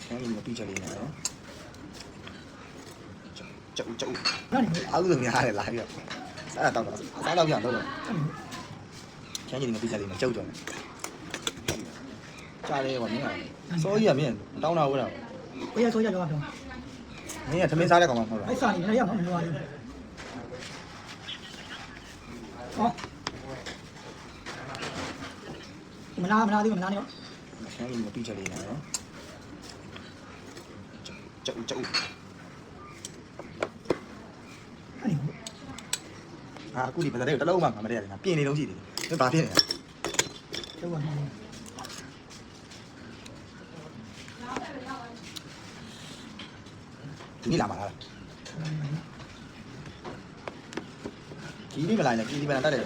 ခန်းလေးကိုပြီးချက်လေးနဲ့နော်ကျုပ်ဟုတ်တယ်အားလုံးများတယ်လာပြီးတော့စားတော့စားတော့ပြန်တော့ခန်းကြီးကိုပြီးချက်လေးနဲ့ကျုပ်ကြော်တယ်ကြားတယ်ကွာမင်းကစောကြီးကမင်းတောင်းတာဟုတ်လား ဘယ်ရဆိုရတော့တော့ မင်းကသမင်းစားတဲ့ကောင်မှမဟုတ်လား အဲ့စာနေလည်းရမှာမလို့ပါဘူးဟောမနာသေးဘူးမနာနေတော့ ခန်းကြီးကိုပြီးချက်လေးနဲ့နော်ကျုပ်အဲ့ဒီအခုဒီပစတဲ့တလုံးမှမတည့်ရတယ်ငါပြင်နေလုံးရှိတယ်မင်းဘာဖြစ်နေလဲ ကျုပ်ကမှဒီနေ့လာမှာလားကြီးလေးမလာနဲ့ကြီးလေးမလာတတ်တယ်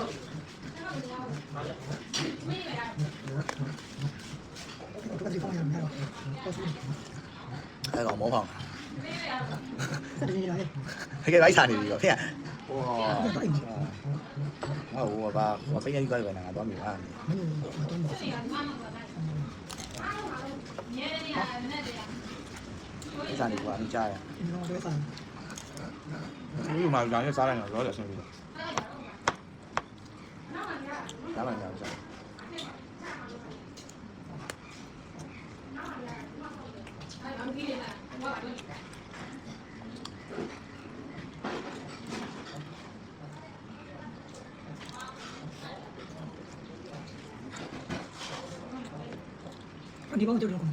အဲ့တော့မောဖောင်းတကယ်လိုက်စားနေပြီတော့ခင်ဗျာဝါဟိုဘာဖိနေကြတယ်ငါတော့မြေပါအဲ့စားနေကွာအကြားရဒီမှာကြောင်ရစားလိုက်တော့လောရဆင်းပြီဒါမှမဟုတ်စားဒီကောင်ကျုပ်တော့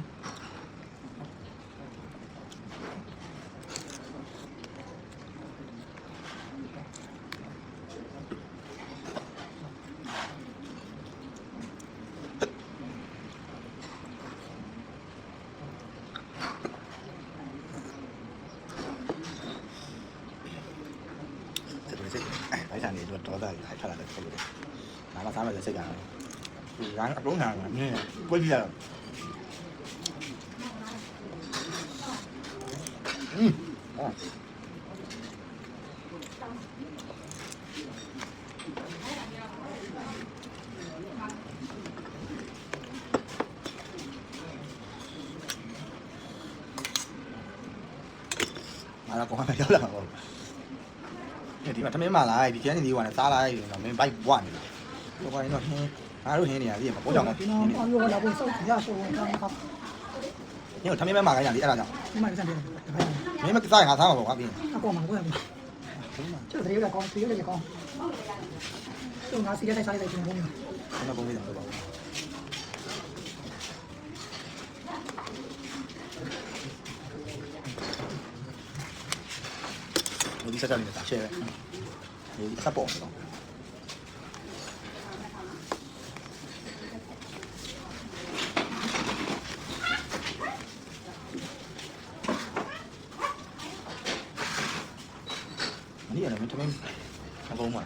ဘိုက်ဆန်နေတော့တော်တာကြီးထားလာတယ်ပေါ့လို့ငါမှစားမှလည်းစိတ်ရတယ်ဒီကအကုန်နာတာနင်းကိုကြည့်ရတော့ငါတော့ကောင်းမှရောက်လာတော့ဒီမှာသမင်းမလာဒီကျန်းနေဒီကလည်းစားလာရတော့မင်းဘိုက်ဘွားနေတယ်တော့ဘာလို့ဟင်းငါတို့ဟင်းနေရသေးမှာပေါ့ကြောင်တော့ဒီနော်အော်ရောလာဖို့စောက်ရဆိုတော့ကောင်းကောင်း ညို့သမင်းမဲမှာခိုင်းတာဒီအဲ့ဒါကြောင့် ဒီမှာစံတယ်တပည့် မင်းမစားရင်ငါစားမှာပေါ့ကွာပြီး အကောမှာကိုရပြီကျုပ်တရေကကောင်းတရေလည်းကောင်းကျုပ်ငါစီးတဲ့စားလိုက်တဲ့ပုံမျိုး ကျွန်တော်ပုံလေးတော့ပါဘူးဒီစက်ကနေတာရှယ်ပဲဒီစက်ပေါ်တော့นี่อะไรมันทำไมအကုန်မှာ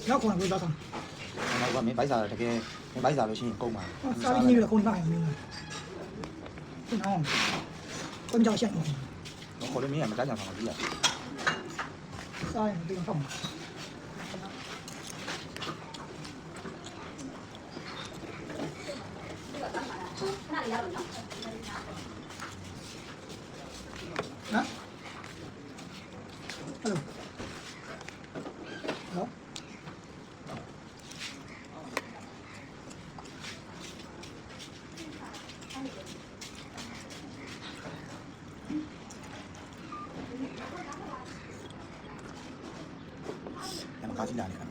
ရောက်ခွန်လို့တော့ဆောင် ငါကမင်းဘိုက်စားတယ်တကယ်မင်းဘိုက်စားလို့ရှိရင်ကုန်မှာ စားပြီးနေပြီးတော့ခုန်ပါရင်မျိုးဒီနော်ကိုကြောက်ရှက်နေ တော့ခေါ်လို့မင်းကမကကြအောင်ဆောင်ကြည့်ရ စားရင်ဒီတော့နော်ဟယ်လိုနော်မကားကြည့်လာနေတာ